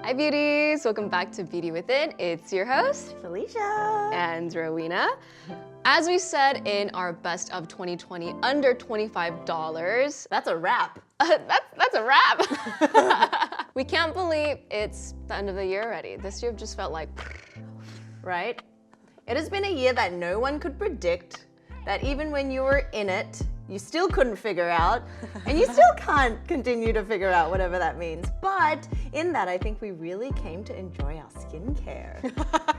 Hi beauties, welcome back to Beauty Within. It's your host, Felicia. And Rowena. As we said in our best of 2020, under $25. That's a wrap. That's a wrap. We can't believe it's the end of the year already. This year just felt like, right? It has been a year that no one could predict, that even when you were in it, you still couldn't figure out, and you still can't continue to figure out whatever that means. But in that, I think we really came to enjoy our skincare.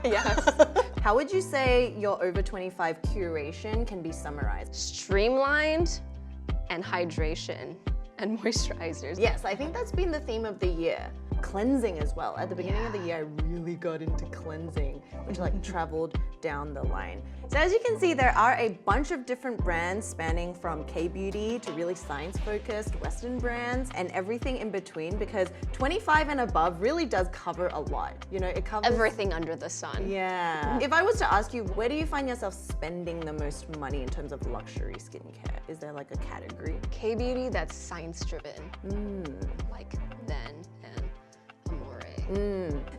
yes. How would you say your over 25 curation can be summarized? Streamlined and hydration and moisturizers. Yes, I think that's been the theme of the year. Cleansing as well. At the beginning of the year, I really got into cleansing, which traveled down the line. So as you can see, there are a bunch of different brands spanning from K-beauty to really science-focused Western brands and everything in between, because 25 and above really does cover a lot. You know, it covers everything under the sun. Yeah. If I was to ask you, where do you find yourself spending the most money in terms of luxury skincare? Is there like a category? K-beauty that's science-driven. Like VENN and Amore.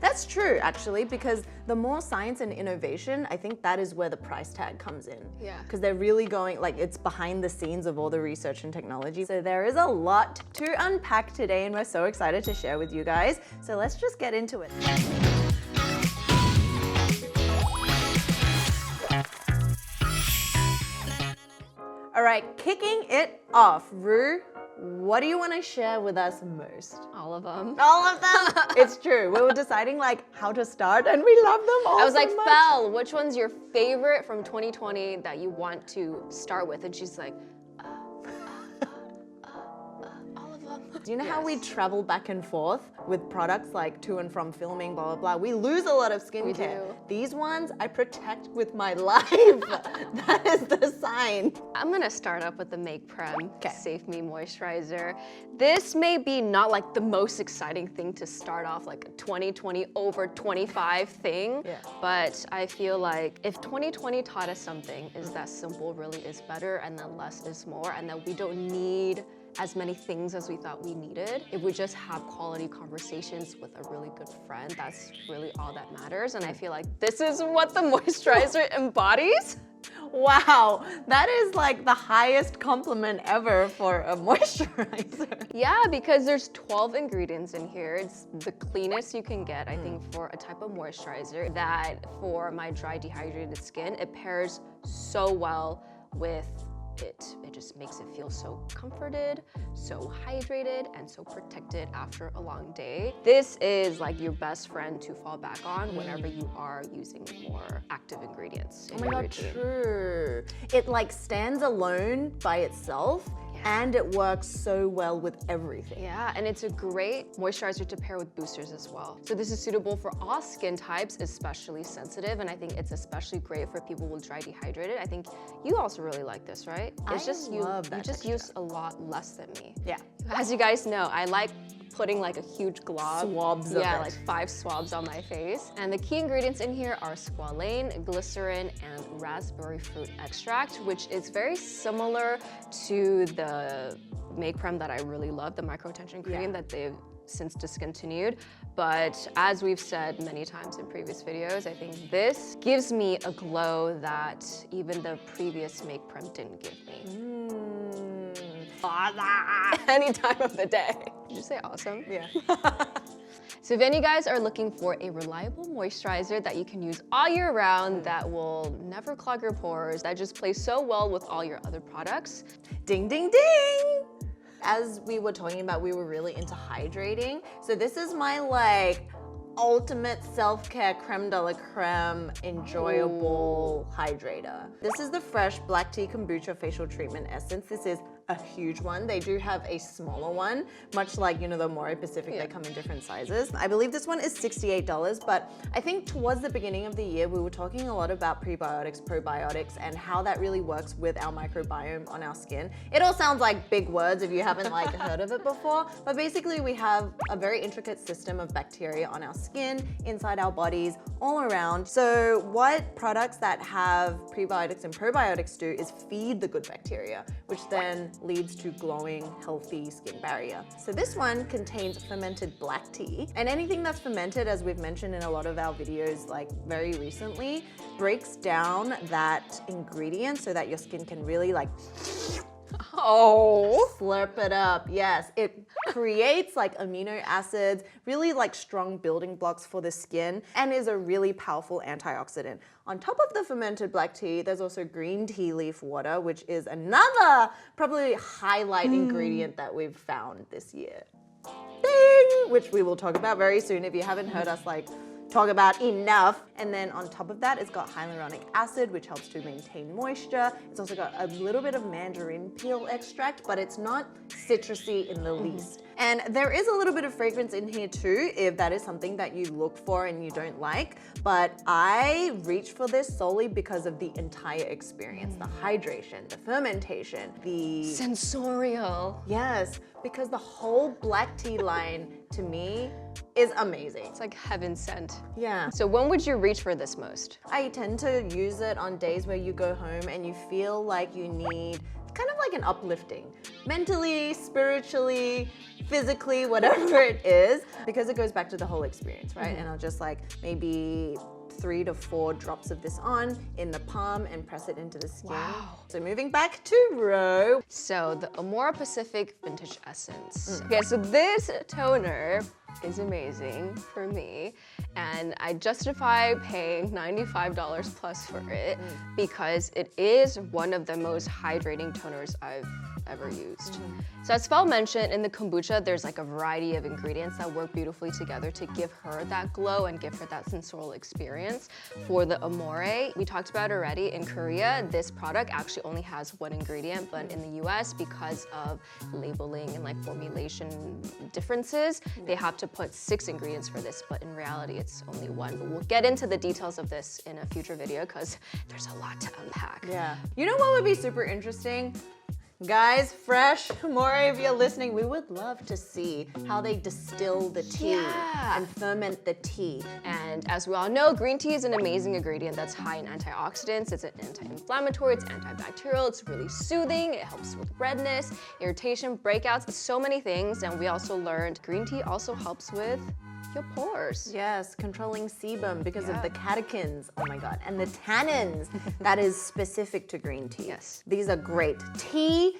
That's true, actually, because the more science and innovation, I think that is where the price tag comes in. Yeah. Because they're really going, it's behind the scenes of all the research and technology. So there is a lot to unpack today, and we're so excited to share with you guys. So let's just get into it. All right, kicking it off, Rue. What do you want to share with us most? All of them. All of them? It's true. We were deciding how to start, and we love them all. I was so like, much. Fel, which one's your favorite from 2020 that you want to start with? And she's like, all of them. Do you know how we travel back and forth with products like to and from filming, blah, blah, blah? We lose a lot of skincare. We do. These ones I protect with my life. That is the sign. I'm gonna start up with the Make Prem Save Me Moisturizer. This may be not like the most exciting thing to start off like a 2020 over 25 thing, but I feel like if 2020 taught us something, is that simple really is better, and then less is more, and that we don't need as many things as we thought we needed. If we just have quality conversations with a really good friend, that's really all that matters. And I feel like this is what the moisturizer embodies. Wow, that is like the highest compliment ever for a moisturizer. Yeah, because there's 12 ingredients in here. It's the cleanest you can get, I think, for a type of moisturizer that for my dry, dehydrated skin, it pairs so well with it just makes it feel so comforted, so hydrated, and so protected after a long day. This is like your best friend to fall back on whenever you are using more active ingredients in your routine. True. It stands alone by itself, and it works so well with everything. Yeah, and it's a great moisturizer to pair with boosters as well. So this is suitable for all skin types, especially sensitive, and I think it's especially great for people with dry dehydrated. I think you also really like this, right? It's just you just use a lot less than me. Yeah. As you guys know, I like putting like a huge glob. Swabs of it. Yeah, like 5 swabs on my face. And the key ingredients in here are squalane, glycerin, and raspberry fruit extract, which is very similar to the Make Prem that I really love, the micro tension cream that they've since discontinued. But as we've said many times in previous videos, I think this gives me a glow that even the previous Make Prem didn't give me. Any time of the day. Did you say awesome? Yeah. So if any of you guys are looking for a reliable moisturizer that you can use all year round, that will never clog your pores, that just plays so well with all your other products. Ding, ding, ding! As we were talking about, we were really into hydrating. So this is my ultimate self-care creme de la creme enjoyable hydrator. This is the Fresh Black Tea Kombucha Facial Treatment Essence. This is a huge one. They do have a smaller one, much like, the Amorepacific, they come in different sizes. I believe this one is $68, but I think towards the beginning of the year, we were talking a lot about prebiotics, probiotics, and how that really works with our microbiome on our skin. It all sounds like big words if you haven't heard of it before, but basically we have a very intricate system of bacteria on our skin, inside our bodies, all around. So what products that have prebiotics and probiotics do is feed the good bacteria, which then leads to glowing, healthy skin barrier. So this one contains fermented black tea, and anything that's fermented, as we've mentioned in a lot of our videos like very recently, breaks down that ingredient so that your skin can really like slurp it up. Yes, it creates like amino acids, really like strong building blocks for the skin, and is a really powerful antioxidant. On top of the fermented black tea, there's also green tea leaf water, which is another probably highlight ingredient that we've found this year. Ding! Which we will talk about very soon if you haven't heard us like talk about enough. And then on top of that, it's got hyaluronic acid, which helps to maintain moisture. It's also got a little bit of mandarin peel extract, but it's not citrusy in the least. And there is a little bit of fragrance in here too, if that is something that you look for and you don't like. But I reached for this solely because of the entire experience, the hydration, the fermentation, the sensorial. Yes, because the whole black tea line to me is amazing. It's like heaven sent. Yeah. So when would you reach for this most? I tend to use it on days where you go home and you feel like you need kind of like an uplifting, mentally, spiritually, physically, whatever it is, because it goes back to the whole experience, right? And I'll just like maybe 3 to 4 drops of this on in the palm and press it into the skin. Wow. So moving back to Ro. So the Amorepacific Vintage Essence. Okay, so this toner is amazing for me, and I justify paying $95 plus for it because it is one of the most hydrating toners I've ever used. So as Fel mentioned, in the kombucha, there's like a variety of ingredients that work beautifully together to give her that glow and give her that sensorial experience. For the Amore, we talked about it already, in Korea, this product actually only has 1 ingredient, but in the US, because of labeling and like formulation differences, they have to put 6 ingredients for this, but in reality, it's only 1. But we'll get into the details of this in a future video because there's a lot to unpack. Yeah. You know what would be super interesting? Guys, fresh, More, if you're listening, we would love to see how they distill the tea and ferment the tea. And as we all know, green tea is an amazing ingredient that's high in antioxidants. It's an anti-inflammatory, it's antibacterial, it's really soothing, it helps with redness, irritation, breakouts, so many things. And we also learned green tea also helps with your pores. Yes, controlling sebum because of the catechins, oh my God, and the tannins that is specific to green tea. Yes. These are great. Tea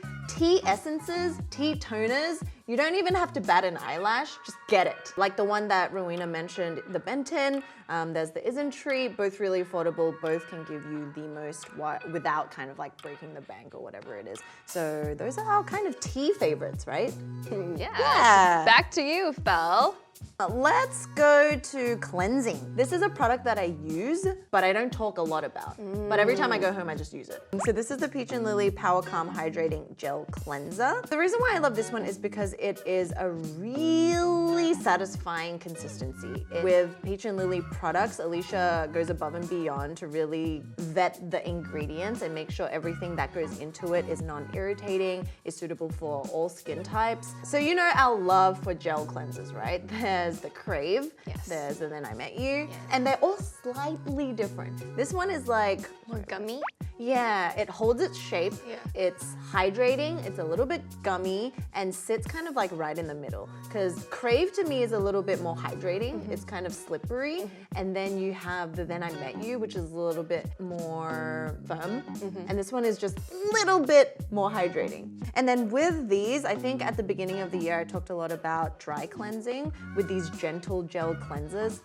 essences, tea toners, you don't even have to bat an eyelash, just get it. Like the one that Rowena mentioned, the Benton, there's the Isn't both really affordable, both can give you the most without kind of like breaking the bank or whatever it is. So those are our kind of tea favorites, right? Yeah. Back to you, Fel. Let's go to cleansing. This is a product that I use, but I don't talk a lot about. But every time I go home, I just use it. So this is the Peach and Lily Power Calm Hydrating Gel Cleanser. The reason why I love this one is because it is a really satisfying consistency. With Peach and Lily products, Alicia goes above and beyond to really vet the ingredients and make sure everything that goes into it is non-irritating, is suitable for all skin types. So you know our love for gel cleansers, right? There's the Krave, there's the Then I Met You, and they're all slightly different. This one is like more gummy. Yeah, it holds its shape. It's hydrating, it's a little bit gummy, and sits kind of like right in the middle. Because Krave to me is a little bit more hydrating. It's kind of slippery. And then you have the Then I Met You, which is a little bit more firm. And this one is just a little bit more hydrating. And then with these, I think at the beginning of the year, I talked a lot about dry cleansing with these gentle gel cleansers.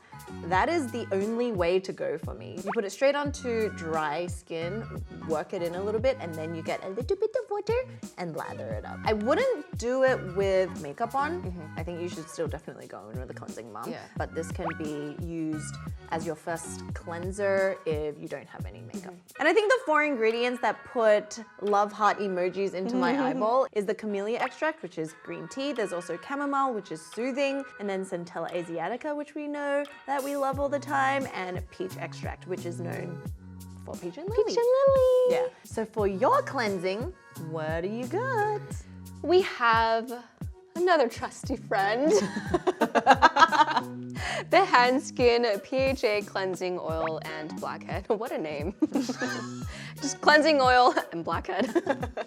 That is the only way to go for me. You put it straight onto dry skin, work it in a little bit, and then you get a little bit of water and lather it up. I wouldn't do it with makeup on. I think you should still definitely go in with a cleansing balm. But this can be used as your first cleanser if you don't have any makeup. And I think the 4 ingredients that put love heart emojis into my eyeball is the camellia extract, which is green tea. There's also chamomile, which is soothing, and then centella asiatica, which we know that we love all the time, and peach extract, which is known for peach and lily. Peach and lily. Yeah. So for your cleansing, what do you got? We have another trusty friend. The Hanskin PHA Cleansing Oil and Blackhead. What a name. Just cleansing oil and blackhead.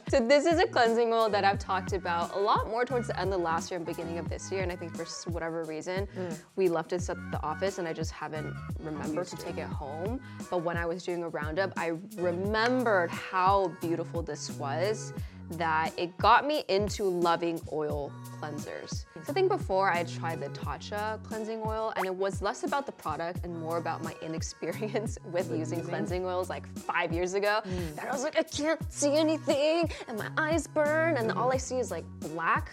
So this is a cleansing oil that I've talked about a lot more towards the end of last year and beginning of this year, and I think for whatever reason, we left it at the office and I just haven't remembered to take it home. But when I was doing a roundup, I remembered how beautiful this was, that it got me into loving oil cleansers. So I think before I tried the Tatcha cleansing oil, and it was less about the product and more about my inexperience with using cleansing oils like 5 years ago. That I was like, I can't see anything and my eyes burn and all I see is like black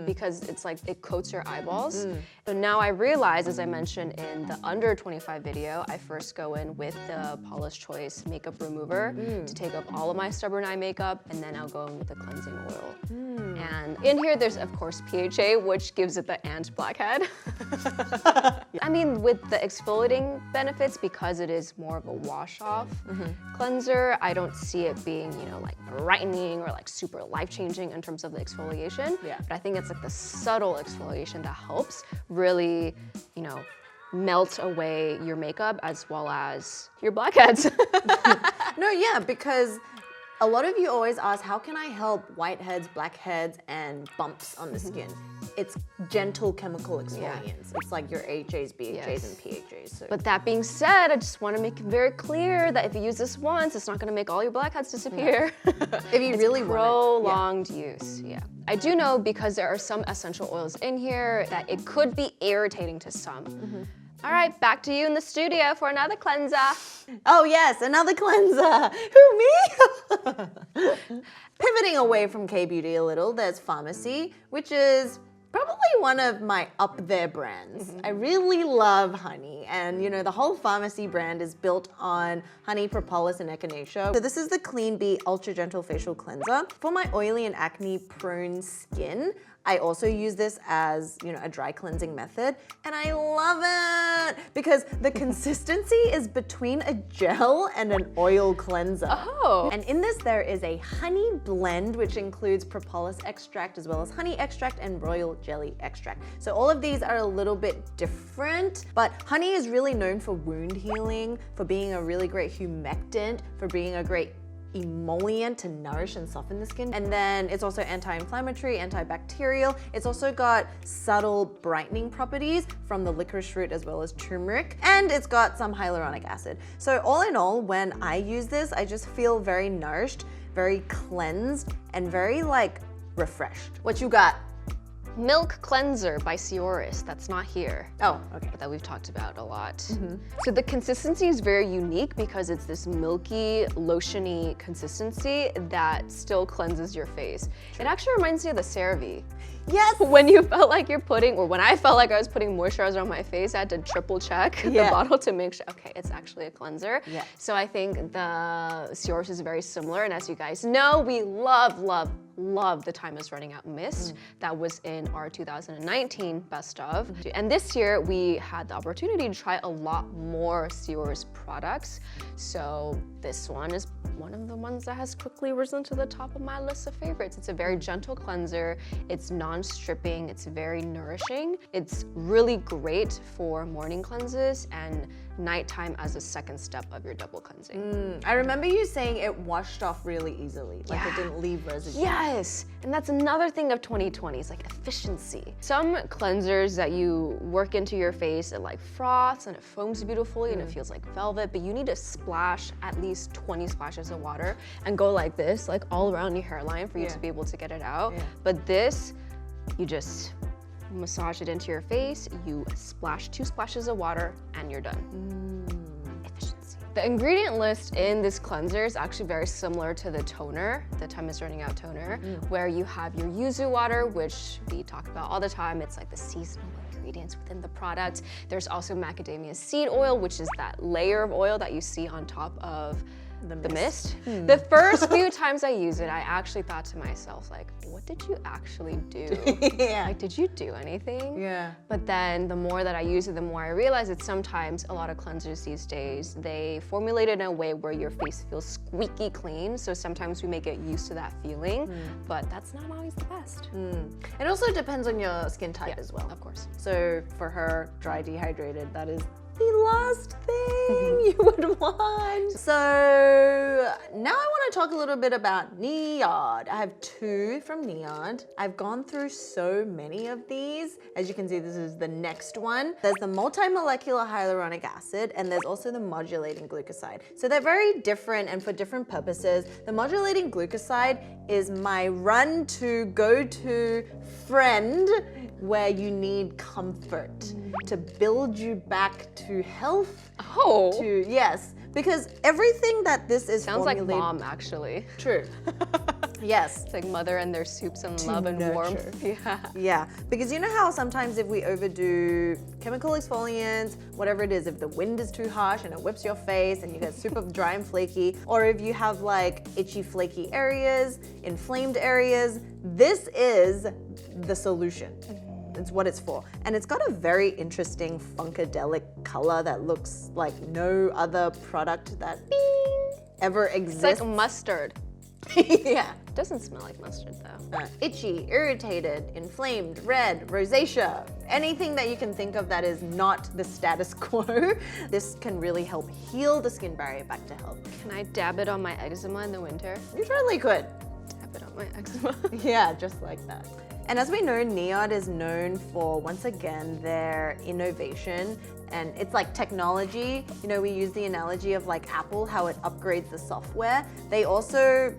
because it's like it coats your eyeballs. So now I realize, as I mentioned in the under 25 video, I first go in with the Paula's Choice makeup remover to take up all of my stubborn eye makeup, and then I'll go in with the cleansing oil. And in here there's of course PHA, which gives it the ant blackhead. I mean, with the exfoliating benefits, because it is more of a wash-off cleanser, I don't see it being, you know, like brightening or like super life-changing in terms of the exfoliation. But I think it's like the subtle exfoliation that helps really, you know, melt away your makeup as well as your blackheads. No, yeah, because a lot of you always ask, how can I help whiteheads, blackheads, and bumps on the skin? It's gentle chemical exfoliants. It's like your AHAs, BHAs, and PHAs. So. But that being said, I just want to make it very clear that if you use this once, it's not going to make all your blackheads disappear. If you really want prolonged use, I do know, because there are some essential oils in here, that it could be irritating to some. All right, back to you in the studio for another cleanser. Oh yes, another cleanser. Who, me? Pivoting away from K-Beauty a little, there's Farmacy, which is probably one of my up there brands. I really love honey, and you know, the whole Farmacy brand is built on honey, propolis, and echinacea. So this is the Clean Bee Ultra Gentle Facial Cleanser. For my oily and acne prone skin, I also use this as, you know, a dry cleansing method, and I love it because the consistency is between a gel and an oil cleanser. Oh. And in this there is a honey blend, which includes propolis extract as well as honey extract and royal jelly extract. So all of these are a little bit different, but honey is really known for wound healing, for being a really great humectant, for being a great emollient to nourish and soften the skin. And then it's also anti-inflammatory, antibacterial. It's also got subtle brightening properties from the licorice root as well as turmeric. And it's got some hyaluronic acid. So all in all, when I use this, I just feel very nourished, very cleansed, and very like refreshed. What you got? Milk Cleanser by Sioris, that's not here. Oh, okay. But that we've talked about a lot. So the consistency is very unique because it's this milky, lotiony consistency that still cleanses your face. It actually reminds me of the CeraVe. Yes! When you felt like you're putting, or when I felt like I was putting moisturizer on my face, I had to triple check the bottle to make sure, okay, it's actually a cleanser. So I think the Sioris is very similar, and as you guys know, we love the Time Is Running Out mist that was in our 2019 best of. And this year we had the opportunity to try a lot more Sioris products. So this one is one of the ones that has quickly risen to the top of my list of favorites. It's a very gentle cleanser. It's non-stripping. It's very nourishing. It's really great for morning cleanses and nighttime as a second step of your double cleansing. I remember you saying it washed off really easily, like it didn't leave residue. Yes, and that's another thing of 2020, is like efficiency. Some cleansers that you work into your face, it like froths and it foams beautifully and it feels like velvet, but you need to splash at least 20 splashes of water and go like this, like all around your hairline for you to be able to get it out. But this, you just massage it into your face, you splash 2 splashes of water, and you're done. Efficiency. The ingredient list in this cleanser is actually very similar to the toner, the Time Is Running Out toner, where you have your yuzu water, which we talk about all the time. It's like the seasonal ingredients within the product. There's also macadamia seed oil, which is that layer of oil that you see on top of The The mist. mist? The first few times I used it, I actually thought to myself, like, what did you actually do? Yeah. Like, did you do anything? Yeah. But then the more that I use it, the more I realize that sometimes a lot of cleansers these days, they formulate it in a way where your face feels squeaky clean. So sometimes we may get used to that feeling, but that's not always the best. It also depends on your skin type Yeah, as well. of course. So for her, dry dehydrated, that is the last thing you would want. So now I want to talk a little bit about NIOD. I have 2 from NIOD. I've gone through so many of these. As you can see, this is the next one. There's the multi-molecular hyaluronic acid, and there's also the modulating glucoside. So they're very different and for different purposes. The modulating glucoside is my go-to friend where you need comfort to build you back to health. Oh. Yes, because everything that this is Sounds like formulated. mom, actually. True. Yes. It's like mother and their soups and To love and nurture. warmth. Yeah. Yeah, because you know how sometimes if we overdo chemical exfoliants, whatever it is, if the wind is too harsh and it whips your face and you get super dry and flaky, or if you have like itchy, flaky areas, inflamed areas, this is the solution. It's what it's for. And it's got a very interesting funkadelic color that looks like no other product that ever exists. It's like mustard. Yeah. It doesn't smell like mustard though. Itchy, irritated, inflamed, red, rosacea, anything that you can think of that is not the status quo, this can really help heal the skin barrier back to health. Can I dab it on my eczema in the winter? You totally could. Dab it on my eczema. Yeah, just like that. And as we know, NIOD is known for, once again, their innovation. And it's like technology. You know, we use the analogy of like Apple, how it upgrades the software. They also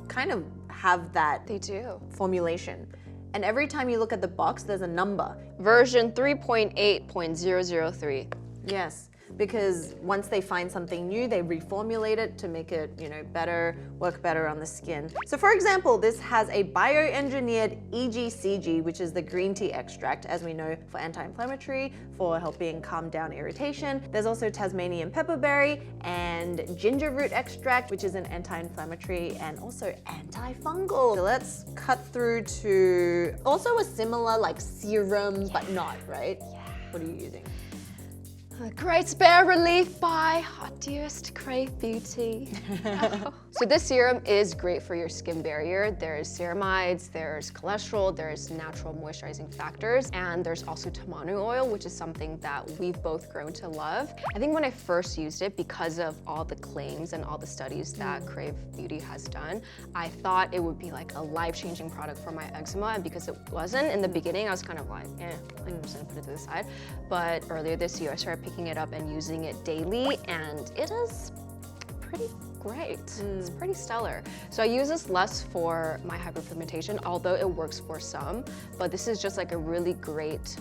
kind of have that They do. formulation. And every time you look at the box, there's a number. Version 3.8.003. Yes, because once they find something new, they reformulate it to make it, you know, better, work better on the skin. So for example, this has a bioengineered EGCG, which is the green tea extract, as we know, for anti-inflammatory, for helping calm down irritation. There's also Tasmanian pepperberry and ginger root extract, which is an anti-inflammatory and also antifungal. So let's cut through to also a similar like serum, but not, right? Yeah. What are you using? Great Spare Relief by Hot Dearest Krave Beauty. So this serum is great for your skin barrier. There's ceramides, there's cholesterol, there's natural moisturizing factors, and there's also tamanu oil, which is something that we've both grown to love. I think when I first used it, because of all the claims and all the studies that Krave Beauty has done, I thought it would be like a life-changing product for my eczema, and because it wasn't, in the beginning I was kind of like, like I'm just gonna put it to the side. But earlier this year I started picking it up and using it daily, and it is pretty great. It's pretty stellar. So I use this less for my hyperpigmentation, although it works for some, but this is just like a really great,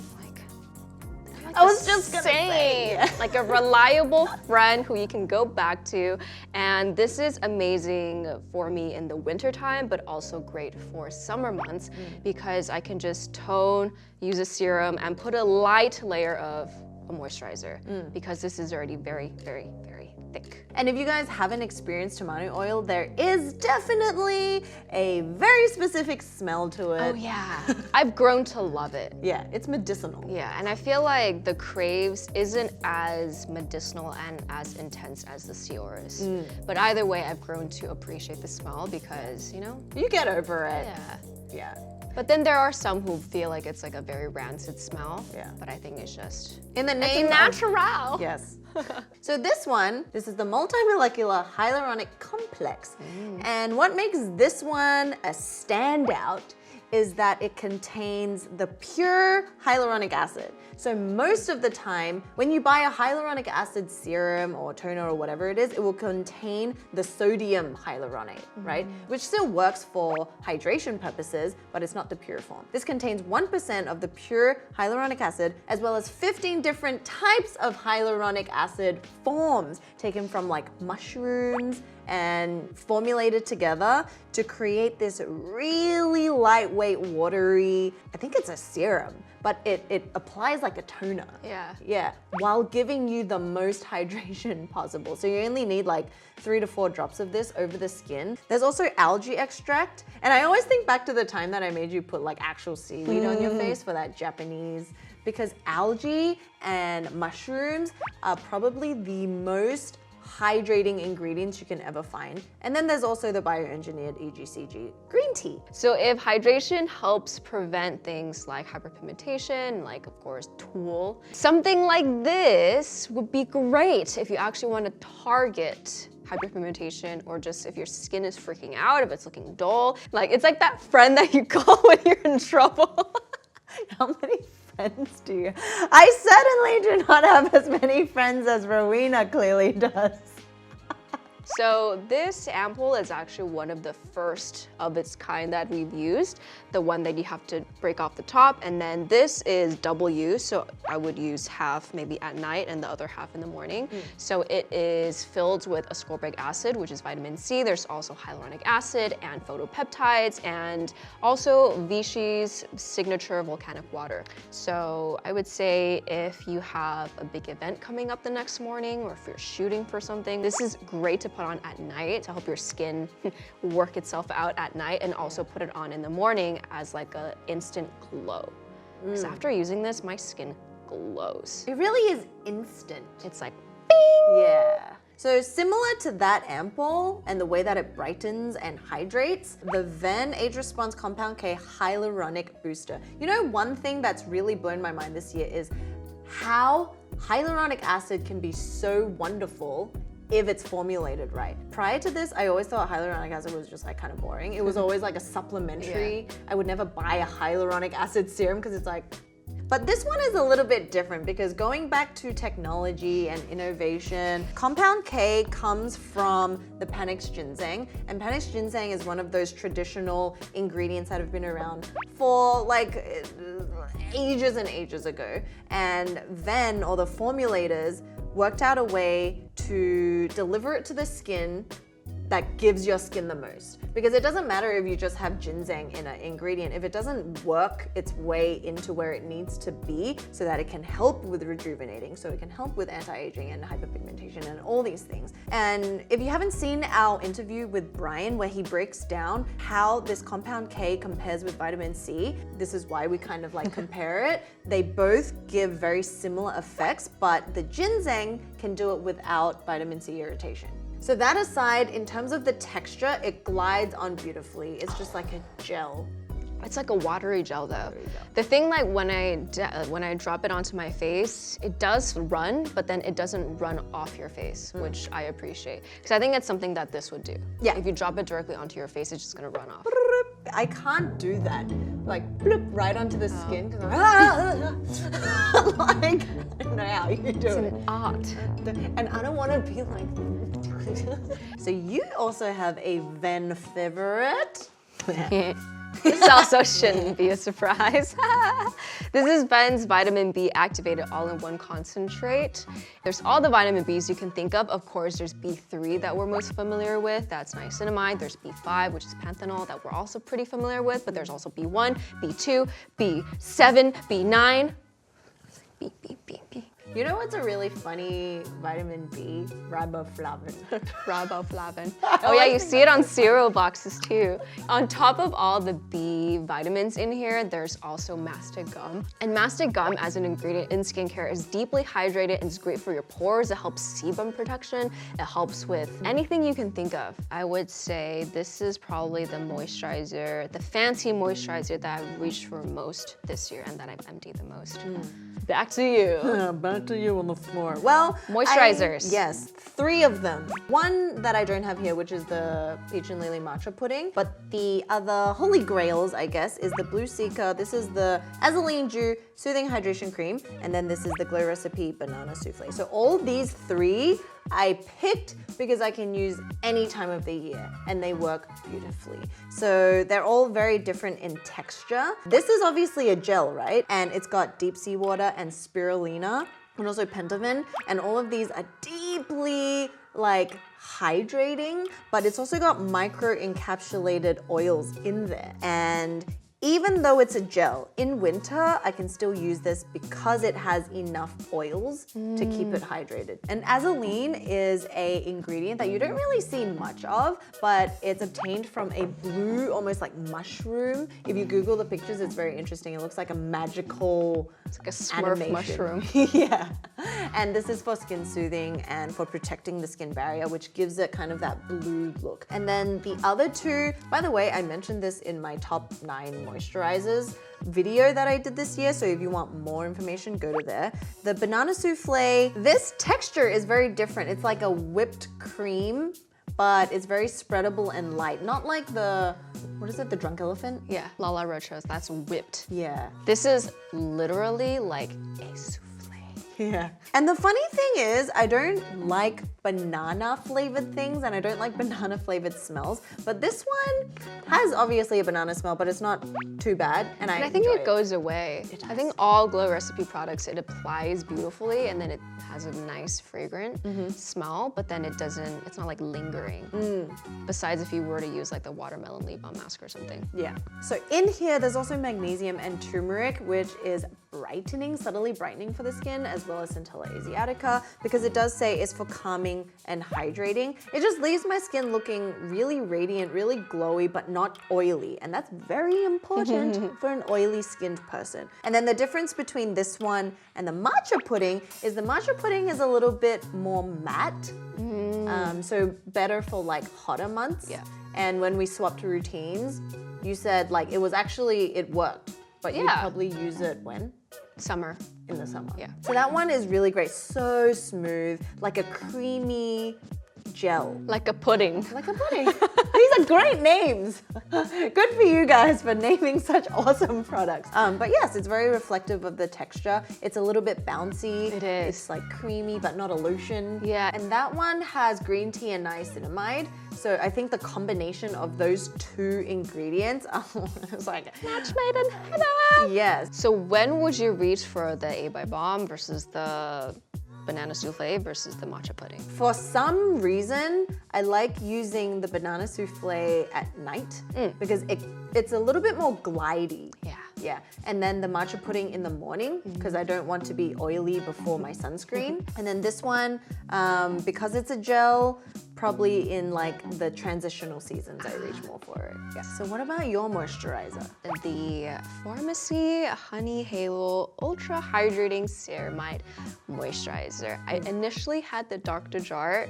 I was just gonna say. like a reliable friend who you can go back to. And this is amazing for me in the winter time, but also great for summer months because I can just tone, use a serum, and put a light layer of a moisturizer because this is already very, very, very thick. And if you guys haven't experienced tamanu oil, there is definitely a very specific smell to it. Oh yeah, I've grown to love it. Yeah, it's medicinal. Yeah, and I feel like the Krave's isn't as medicinal and as intense as the Sioris. But either way, I've grown to appreciate the smell because, you know, You get over it. yeah. Yeah. But then there are some who feel like it's like a very rancid smell. Yeah. But I think it's just, In the it's name of... natural. Yes. So this is the multi-molecular hyaluronic complex. And what makes this one a standout is that it contains the pure hyaluronic acid. So most of the time, when you buy a hyaluronic acid serum or toner or whatever it is, it will contain the sodium hyaluronate, right? Which still works for hydration purposes, but it's not the pure form. This contains 1% of the pure hyaluronic acid, as well as 15 different types of hyaluronic acid forms taken from like mushrooms and formulated together to create this really lightweight, watery, I think it's a serum, but it applies like a toner. Yeah, while giving you the most hydration possible. So you only need like 3 to 4 drops of this over the skin. There's also algae extract. And I always think back to the time that I made you put like actual seaweed on your face for that Japanese, because algae and mushrooms are probably the most hydrating ingredients you can ever find. And then there's also the bioengineered EGCG green tea. So if hydration helps prevent things like hyperpigmentation, like of course tulle, something like this would be great if you actually want to target hyperpigmentation, or just if your skin is freaking out, if it's looking dull. Like it's like that friend that you call when you're in trouble. How many friends do you? I certainly do not have as many friends as Rowena clearly does. So this ampoule is actually one of the first of its kind that we've used, the one that you have to break off the top, and then this is double use, so I would use half maybe at night and the other half in the morning. So it is filled with ascorbic acid, which is vitamin C. There's also hyaluronic acid and photopeptides, and also Vichy's signature volcanic water. So I would say if you have a big event coming up the next morning, or if you're shooting for something, this is great to put on at night to help your skin work itself out at night, and also put it on in the morning as like an instant glow. Because after using this, my skin glows. It really is instant. It's like, bing! Yeah. So similar to that ampoule and the way that it brightens and hydrates, the VENN Age Response Compound K Hyaluronic Booster. You know, one thing that's really blown my mind this year is how hyaluronic acid can be so wonderful if it's formulated right. Prior to this, I always thought hyaluronic acid was just like kind of boring. It was always like a supplementary. I would never buy a hyaluronic acid serum because it's like, but this one is a little bit different because going back to technology and innovation, Compound K comes from the Panax ginseng, and Panax ginseng is one of those traditional ingredients that have been around for like ages and ages ago. And VENN, or the formulators, worked out a way to deliver it to the skin that gives your skin the most. Because it doesn't matter if you just have ginseng in an ingredient, if it doesn't work its way into where it needs to be so that it can help with rejuvenating, so it can help with anti-aging and hyperpigmentation and all these things. And if you haven't seen our interview with Brian where he breaks down how this Compound K compares with vitamin C, this is why we kind of like compare it. They both give very similar effects, but the ginseng can do it without vitamin C irritation. So that aside, in terms of the texture, it glides on beautifully. It's just like a gel. It's like a watery gel though. The thing, like when I drop it onto my face, it does run, but then it doesn't run off your face, which I appreciate. Because I think it's something that this would do. Yeah. If you drop it directly onto your face, it's just gonna run off. I can't do that. Like, bloop, right onto the skin. Cause like, I don't know how you do It's it. an art. And I don't want to be like. So you also have a VENN favorite. This also shouldn't be a surprise. This is VENN's vitamin B activated all-in-one concentrate. There's all the vitamin Bs you can think of. Of course, there's B3 that we're most familiar with. That's niacinamide. There's B5, which is panthenol, that we're also pretty familiar with. But there's also B1, B2, B7, B9. B. You know what's a really funny vitamin B? Riboflavin. Riboflavin. Oh yeah, you see it on cereal boxes too. On top of all the B vitamins in here, there's also mastic gum. And mastic gum as an ingredient in skincare is deeply hydrated and it's great for your pores. It helps sebum protection. It helps with anything you can think of. I would say this is probably the moisturizer, the fancy moisturizer that I've reached for most this year and that I've emptied the most. Back to you. Back to you on the floor. Well, moisturizers. Yes, 3 of them. One that I don't have here, which is the peach and lily matcha pudding. But the other holy grails, I guess, is the blue Cica. This is the Azulene Dew Soothing Hydration Cream. And then this is the Glow Recipe Banana Soufflé. So all these 3 I picked because I can use any time of the year and they work beautifully. So they're all very different in texture. This is obviously a gel, right? And it's got deep sea water and spirulina and also pentavin. And all of these are deeply like hydrating, but it's also got micro encapsulated oils in there. And even though it's a gel, in winter, I can still use this because it has enough oils to keep it hydrated. And Azulene is an ingredient that you don't really see much of, but it's obtained from a blue, almost like mushroom. If you Google the pictures, it's very interesting. It looks like a magical It's like a Smurf mushroom. Yeah. And this is for skin soothing and for protecting the skin barrier, which gives it kind of that blue look. And then the other two, by the way, I mentioned this in my top 9 moisturizers video that I did this year, so if you want more information, go to there. The banana souffle, this texture is very different. It's like a whipped cream, but it's very spreadable and light. Not like the, what is it, the drunk elephant? Yeah, Lala Rochos, that's whipped. Yeah. This is literally like a souffle. Yeah. And the funny thing is, I don't like banana flavored things and I don't like banana flavored smells, but this one has obviously a banana smell, but it's not too bad. And I think enjoy it goes away. I think all Glow Recipe products, it applies beautifully and then it has a nice fragrant smell, but then it doesn't, it's not like lingering. Besides if you were to use like the watermelon lip balm mask or something. Yeah. So in here, there's also magnesium and turmeric, which is brightening, subtly brightening for the skin, as well as Centella asiatica, because it does say it's for calming and hydrating. It just leaves my skin looking really radiant, really glowy, but not oily. And that's very important for an oily skinned person. And then the difference between this one and the matcha pudding is the matcha pudding is a little bit more matte. So better for like hotter months. Yeah. And when we swapped routines, you said like it was actually, it worked. But you'd probably use it when? Summer. In the summer. Yeah. So that one is really great. So smooth, like a creamy gel. Like a pudding. Like a pudding. These are great names. Good for you guys for naming such awesome products. But yes, it's very reflective of the texture. It's a little bit bouncy. It is. It's like creamy, but not a lotion. Yeah. And that one has green tea and niacinamide. So I think the combination of those two ingredients, it's like Match made in heaven. yes. So when would you reach for the A by Bomb versus the banana souffle versus the matcha pudding? For some reason, I like using the banana souffle at night because it's a little bit more glidey. Yeah. Yeah, and then the matcha pudding in the morning because I don't want to be oily before my sunscreen. And then this one, because it's a gel, probably in like the transitional seasons I reach more for it. Yeah. So what about your moisturizer? The Farmacy Honey Halo Ultra Hydrating Ceramide Moisturizer. I initially had the Dr. Jart,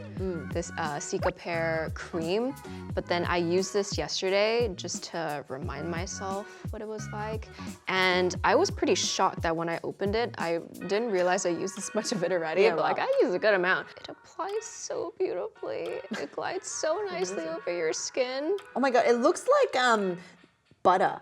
this Cica Pear cream, but then I used this yesterday just to remind myself what it was like. And I was pretty shocked that when I opened it, I didn't realize I used this much of it already, but like I used a good amount. It applies so beautifully. It glides so nicely over your skin. Oh my God, it looks like butter.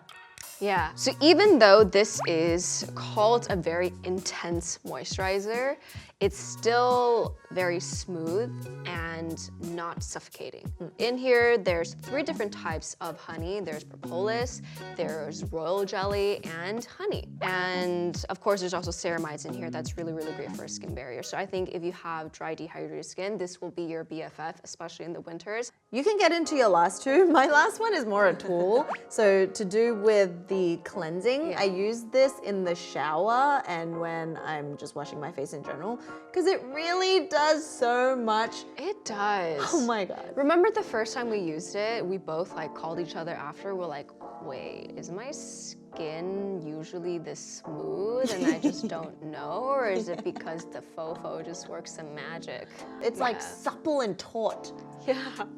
Yeah, so even though this is called a very intense moisturizer, it's still very smooth and not suffocating. In here, there's 3 different types of honey. There's propolis, there's royal jelly, and honey. And of course, there's also ceramides in here that's really, really great for a skin barrier. So I think if you have dry, dehydrated skin, this will be your BFF, especially in the winters. You can get into your last two. My last one is more a tool. So to do with the cleansing, I use this in the shower and when I'm just washing my face in general, because it really does so much. It does. Oh my God. Remember the first time we used it, we both like called each other after, we're like, wait, is my skin usually this smooth and I just don't know? Or is it because the Fofo just works some magic? It's like supple and taut. Yeah.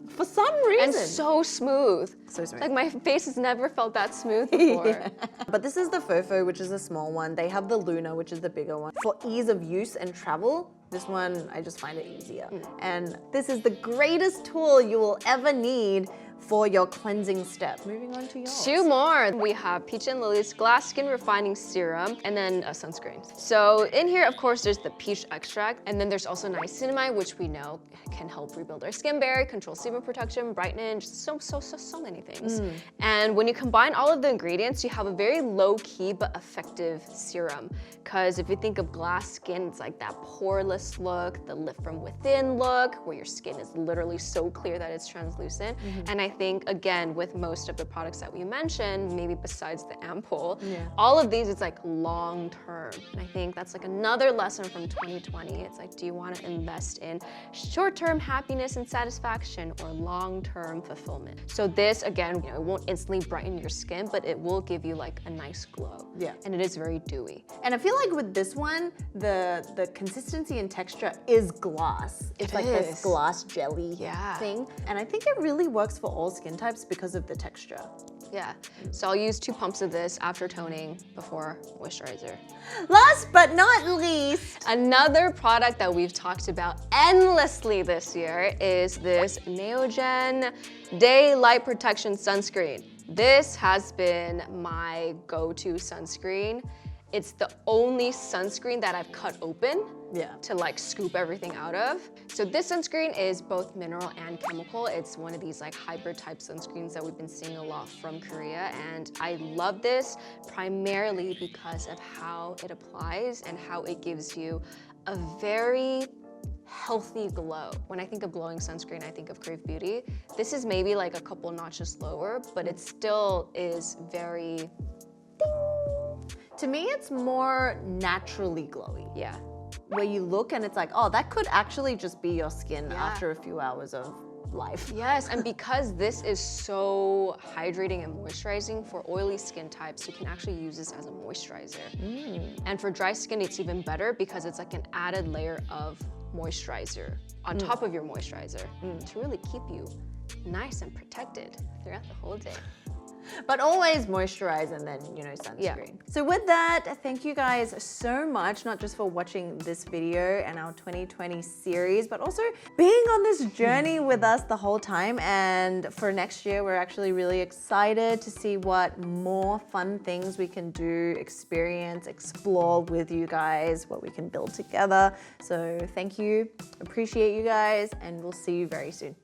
For some reason. And so smooth. So smooth. Like my face has never felt that smooth before. Yeah. But this is the Fofo, which is a small one. They have the Luna, which is the bigger one. For ease of use and travel, this one, I just find it easier. And this is the greatest tool you will ever need for your cleansing step. Moving on to yours. 2 more. We have Peach and Lily's Glass Skin Refining Serum and then a sunscreen. So in here, of course, there's the peach extract, and then there's also niacinamide, which we know can help rebuild our skin barrier, control sebum protection, brighten, just so many things. And when you combine all of the ingredients, you have a very low-key but effective serum. Because if you think of glass skin, it's like that poreless look, the lift from within look, where your skin is literally so clear that it's translucent. And I think, again, with most of the products that we mentioned, maybe besides the Ampoule, all of these, it's like long-term. And I think that's like another lesson from 2020. It's like, do you want to invest in short-term happiness and satisfaction or long-term fulfillment? So this, again, you know, it won't instantly brighten your skin, but it will give you like a nice glow. Yeah. And it is very dewy. And I feel like with this one, the consistency and texture is glass. It's like this glass jelly thing. And I think it really works for all skin types because of the texture. Yeah, so I'll use 2 pumps of this after toning, before moisturizer. Last but not least, another product that we've talked about endlessly this year is this Neogen Day Light Protection Sunscreen. This has been my go-to sunscreen. It's the only sunscreen that I've cut open to like scoop everything out of. So this sunscreen is both mineral and chemical. It's one of these like hybrid type sunscreens that we've been seeing a lot from Korea. And I love this primarily because of how it applies and how it gives you a very healthy glow. When I think of glowing sunscreen, I think of Krave Beauty. This is maybe like a couple notches lower, but it still is very ding. To me, it's more naturally glowy. Yeah. Where you look and it's like, oh, that could actually just be your skin after a few hours of life. Yes, and because this is so hydrating and moisturizing for oily skin types, you can actually use this as a moisturizer. And for dry skin, it's even better because it's like an added layer of moisturizer on top of your moisturizer to really keep you nice and protected throughout the whole day. But always moisturize and then, you know, sunscreen. Yeah. So with that, thank you guys so much, not just for watching this video and our 2020 series, but also being on this journey with us the whole time. And for next year, we're actually really excited to see what more fun things we can do, experience, explore with you guys, what we can build together. So thank you, appreciate you guys, and we'll see you very soon.